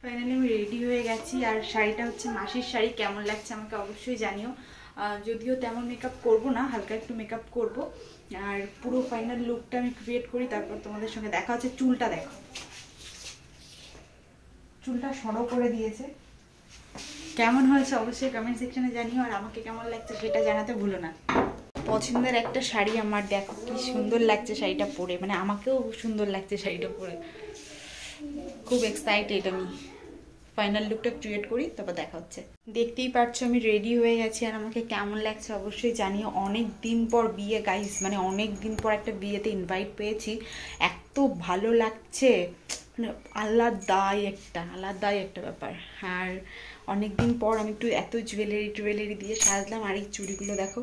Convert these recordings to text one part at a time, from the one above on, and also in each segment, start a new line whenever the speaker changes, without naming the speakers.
Finally আমি ready হয়ে গেছি আর শাড়িটা হচ্ছে মাসির শাড়ি। কেমন লাগছে আমাকে অবশ্যই জানিও। যদিও তেমন মেকআপ করব না, হালকা একটু মেকআপ করব আর পুরো ফাইনাল লুকটা আমি ক্রিয়েট করি, তারপর তোমাদের সঙ্গে দেখা হচ্ছে। চুলটা দেখো, চুলটা সরো করে দিয়েছে। কেমন হয়েছে অবশ্যই কমেন্ট সেকশনে জানিও, আর আমাকে কেমন লাগছে সেটা জানাতে ভুলো না। পছন্দের একটা শাড়ি আমার, দেখো কি সুন্দর লাগছে শাড়িটা পরে, মানে আমাকেও সুন্দর লাগছে শাড়িটা পরে। খুব এক্সাইটেড আমি। ফাইনাল লুকটা ক্রিয়েট করি, তারপর দেখা হচ্ছে। দেখতেই পাচ্ছ আমি রেডি হয়ে গেছি, আর আমাকে কেমন লাগছে অবশ্যই জানিও। অনেক দিন পর বিয়ে গাইস, মানে অনেক দিন পর একটা বিয়েতে ইনভাইট পেয়েছি, এত ভালো লাগছে, মানে আলাদাই একটা ব্যাপার। আর অনেক দিন পর আমি একটু এত জুয়েলারি দিয়ে সাজলাম, আর এই চুড়িগুলো দেখো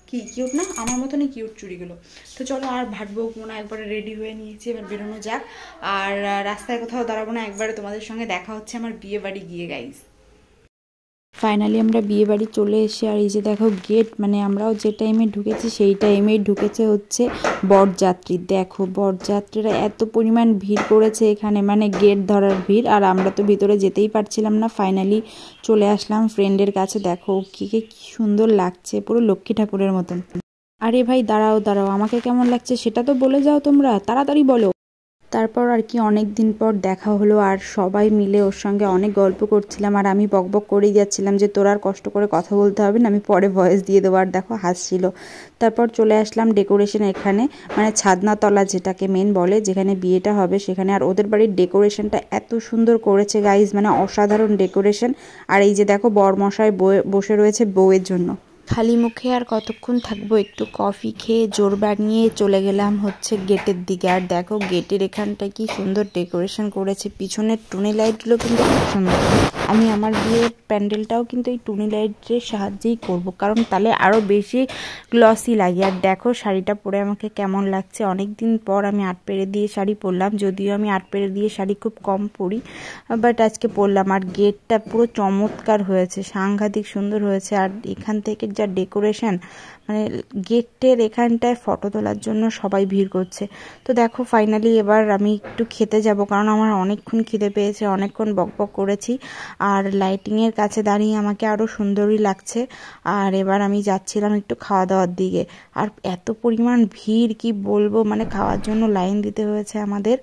কি কিউট না, আমার মতনই কিউট চুড়িগুলো। তো চলো আর ভাটবো না, একবারে রেডি হয়ে নিয়েছি, এবার বেরোনো যাক। আর রাস্তায় কোথাও দাঁড়াবো না, একবারে তোমাদের সঙ্গে দেখা হচ্ছে আমার বিয়ে বাড়ি গিয়ে গাইস। ফাইনালি আমরা বিয়ে বাড়ি চলে এসে, আর এই যে দেখো গেট, মানে আমরাও যে টাইমে ঢুকেছি সেই টাইমেই ঢুকেছে হচ্ছে বরযাত্রী। দেখো বরযাত্রীরা এত পরিমাণ ভিড় করেছে এখানে, মানে গেট ধরার ভিড়, আর আমরা তো ভিতরে যেতেই পারছিলাম না। ফাইনালি চলে আসলাম ফ্রেন্ডের কাছে। দেখো কি সুন্দর লাগছে, পুরো লক্ষ্মী ঠাকুরের মতন। আরে ভাই দাঁড়াও, আমাকে কেমন লাগছে সেটা তো বলে যাও, তোমরা তাড়াতাড়ি বলো। তারপর আর কি অনেক দিন পর দেখা হলো, আর সবাই মিলে ওর সঙ্গে অনেক গল্প করছিলাম, আর আমি বকবক করেই যাচ্ছিলাম যে তোর আর কষ্ট করে কথা বলতে হবে না, আমি পরে ভয়েস দিয়ে দেবো। আর দেখো হাসছিল। তারপর চলে আসলাম ডেকোরেশন এখানে, মানে ছাদনাতলা যেটাকে মেন বলে, যেখানে বিয়েটা হবে সেখানে। আর ওদের বাড়ির ডেকোরেশনটা এত সুন্দর করেছে গাইজ, মানে অসাধারণ ডেকোরেশন। আর এই যে দেখো বরমশাই বসে রয়েছে বউয়ের জন্য। খালি মুখে আর কতক্ষণ থাকবো, একটু কফি খেয়ে জোর বানিয়ে চলে গেলাম হচ্ছে গেটের দিকে। আর দেখো গেটের এখানটায় কি সুন্দর ডেকোরেশন করেছে, পিছনের টুনি লাইটগুলো কিন্তু খুব সুন্দর। আমি আমার বিয়ের প্যান্ডেলটাও কিন্তু এই টুনি লাইটের সাহায্যেই করব, কারণ তাহলে আরও বেশি গ্লসি লাগে। আর দেখো শাড়িটা পরে আমাকে কেমন লাগছে, অনেক দিন পর আমি আট পেরে দিয়ে শাড়ি পরলাম, যদিও আমি আট পেরে দিয়ে শাড়ি খুব কম পরি, বাট আজকে পরলাম। আর গেটটা পুরো চমৎকার হয়েছে, সাংঘাতিক সুন্দর হয়েছে। আর এখান থেকে যা ডেকোরেশন, মানে গেটের এখানটায় ফটো তোলার জন্য সবাই ভিড় করছে। তো দেখো ফাইনালি এবার আমি একটু খেতে যাব, কারণ আমার অনেকক্ষণ খিদে পেয়েছে, অনেকক্ষণ বকবক করেছি। আর লাইটিংয়ের কাছে দাঁড়িয়ে আমাকে আরও সুন্দরই লাগছে। আর এবার আমি যাচ্ছিলাম একটু খাওয়া দাওয়ার দিকে। আর এত পরিমাণ ভিড় কি বলবো, মানে খাওয়ার জন্য লাইন দিতে হয়েছে আমাদের।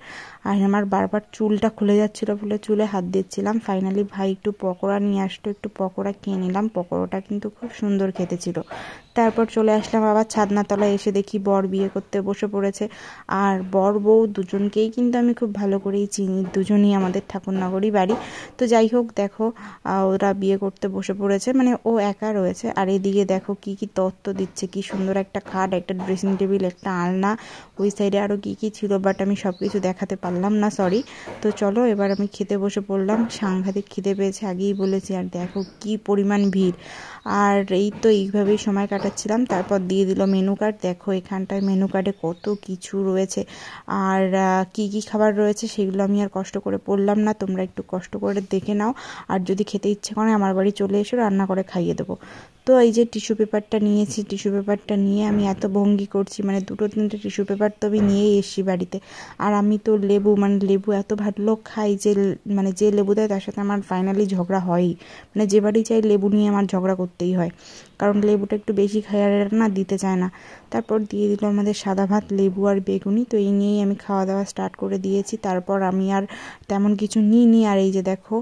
আর আমার বারবার চুলটা খুলে যাচ্ছিল বলে চুলে হাত দিচ্ছিলাম। ফাইনালি ভাই একটু পকোড়া নিয়ে আসতো, একটু পকোড়া খেয়ে নিলাম। পকোড়াটা কিন্তু খুব সুন্দর খেতে ছিল। তারপর চলে আসলাম আবার ছাদনাতলায়, এসে দেখি বর বিয়ে করতে বসে পড়েছে। আর বর বউ দুজনকেই কিন্তু আমি খুব ভালো করেই চিনি, দুজনই আমাদের ঠাকুরনগরই বাড়ি। তো যাই হোক দেখো ওরা বিয়ে করতে বসে পড়েছে, মানে ও একা রয়েছে। আর এদিকে দেখো কি তত্ত্ব দিচ্ছে, কি সুন্দর একটা খাট, একটা ড্রেসিং টেবিল, একটা আলনা, ওই সাইডে আরও কি ছিল, বাট আমি সব কিছু দেখাতে পারলাম না, সরি। তো চলো এবার আমি খেতে বসে পড়লাম, সাংঘাতিক খিদে পেয়েছে আগেই বলেছি। আর দেখো কি পরিমাণ ভিড়। আর এই তো এইভাবেই সময় কাটাচ্ছিলাম। তারপর দিয়ে দিল মেনু কার্ড। দেখো এখানটায় মেনু কার্ডে কত কিছু রয়েছে, আর কি খাবার রয়েছে সেগুলো আমি আর কষ্ট করে পড়লাম না, তোমরা একটু কষ্ট করে দেখে নাও। আর যদি খেতে ইচ্ছে করে আমার বাড়ি চলে এসো, রান্না করে খাইয়ে দেবো। তো এই যে টিস্যু পেপারটা নিয়েছি, টিস্যু পেপারটা নিয়ে আমি এত ভঙ্গি করছি, মানে দুটো তিনটে টিস্যু পেপার তো আমি নিয়েই এসছি বাড়িতে। আর আমি তো লেবু, মানে লেবু এত ভালো খাই যে, মানে যে লেবু দেয় তার সাথে আমার ফাইনালি ঝগড়া হয়ই, মানে যে বাড়ি চাই লেবু নিয়ে আমার ঝগড়া করতেই হয়, কারণ লেবুটা একটু বেশি খাই আর না দিতে চায় না। তারপর দিয়ে দিল আমাদের সাদা ভাত, লেবু আর বেগুনি। তো এই নিয়েই আমি খাওয়া দাওয়া স্টার্ট করে দিয়েছি। তারপর আমি আর তেমন কিছু নিইনি। আর এই যে দেখো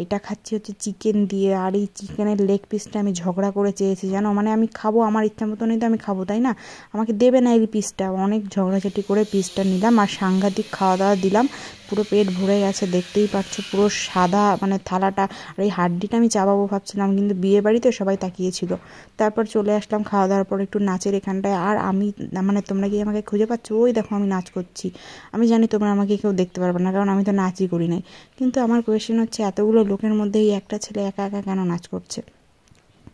এটা খাচ্ছি হচ্ছে চিকেন দিয়ে, আর এই চিকেনের লেগ পিসটা আমি ঝগড়া করে চেয়েছি জানো, মানে আমি খাবো আমার ইচ্ছা মতনই তো আমি খাবো, তাই না, আমাকে দেবে না এই পিসটা। অনেক ঝগড়াঝাটি করে পিসটা নিলাম, আর সাংঘাতিক খাওয়া দাওয়া দিলাম, পুরো পেট ভরে গেছে, দেখতেই পাচ্ছ পুরো সাদা মানে থালাটা। আর এই হাড্ডিটা আমি চাবাবো ভাবছিলাম, কিন্তু বিয়ে বাড়িতে সবাই তাকিয়েছিল। তারপর চলে আসলাম খাওয়া দাওয়ার পর একটু নাচের এখানটায়। আর আমি, মানে তোমরা কি আমাকে খুঁজে পাচ্ছ? ওই দেখো আমি নাচ করছি। আমি জানি তোমরা আমাকে কেউ দেখতে পারবে না, কারণ আমি তো নাচই করি নাই। কিন্তু আমার কোয়েশ্চেন হচ্ছে এতগুলো লোকের মধ্যে এই একটা ছেলে একা একা কেন নাচ করছে?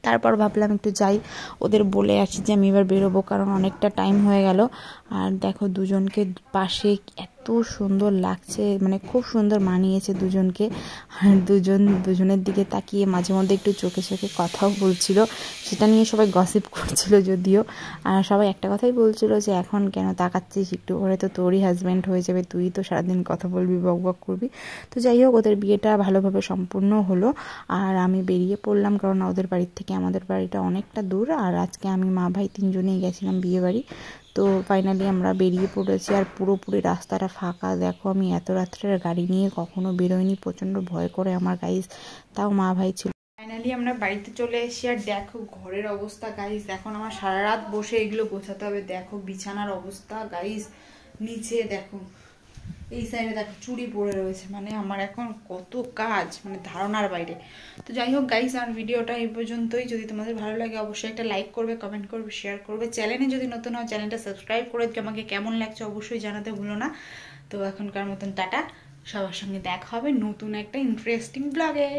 তারপর ভাবলাম একটু যাই, ওদের বলে আসি যে আমি এবার বেরোবো, কারণ অনেকটা টাইম হয়ে গেল। আর দেখো দুজনকে পাশে এত এত সুন্দর লাগছে, মানে খুব সুন্দর মানিয়েছে দুজনকে। আর দুজনের দিকে তাকিয়ে মাঝে মধ্যে একটু চোখে চোখে কথাও বলছিল, সেটা নিয়ে সবাই গসিপ করছিল যদিও। আর সবাই একটা কথাই বলছিল যে এখন কেন তাকাচ্ছিস, একটু পরে তো তোরই হাজব্যান্ড হয়ে যাবে, তুই তো সারাদিন কথা বলবি, বক বক করবি। তো যাই হোক, ওদের বিয়েটা ভালোভাবে সম্পূর্ণ হলো। আর আমি বেরিয়ে পড়লাম, কারণ ওদের বাড়ির থেকে আমাদের বাড়িটা অনেকটা দূর। আর আজকে আমি মা ভাই তিনজনেই গেছিলাম বিয়ে বাড়ি। তো ফাইনালি আমরা বেরিয়ে পড়েছি, আর পুরোপুরি রাস্তাটা ফাঁকা। দেখো, আমি এত রাত্রে গাড়ি নিয়ে কখনো বেরোইনি, প্রচণ্ড ভয় করে আমার গাইস, তাও মা ভাই ছিল। ফাইনালি আমরা বাড়িতে চলে এসেছি। আর দেখো ঘরের অবস্থা গাইস, এখন আমার সারা রাত বসে এগুলো গোছাতে হবে। দেখো বিছানার অবস্থা গাইস, নিচে দেখো, এই সাইডে দেখো চুড়ি পড়ে রয়েছে, মানে আমার এখন কত কাজ, মানে ধারণার বাইরে। তো যাই হোক গাইস, আমার ভিডিওটা এই পর্যন্তই। যদি তোমাদের ভালো লাগে অবশ্যই একটা লাইক করবে, কমেন্ট করবে, শেয়ার করবে। চ্যানেলে যদি নতুন হয় চ্যানেলটা সাবস্ক্রাইব করে আমাকে কেমন লাগছে অবশ্যই জানাতে ভুলো না। তো এখনকার মতন টাটা, সবার সঙ্গে দেখা হবে নতুন একটা ইন্টারেস্টিং ব্লগে।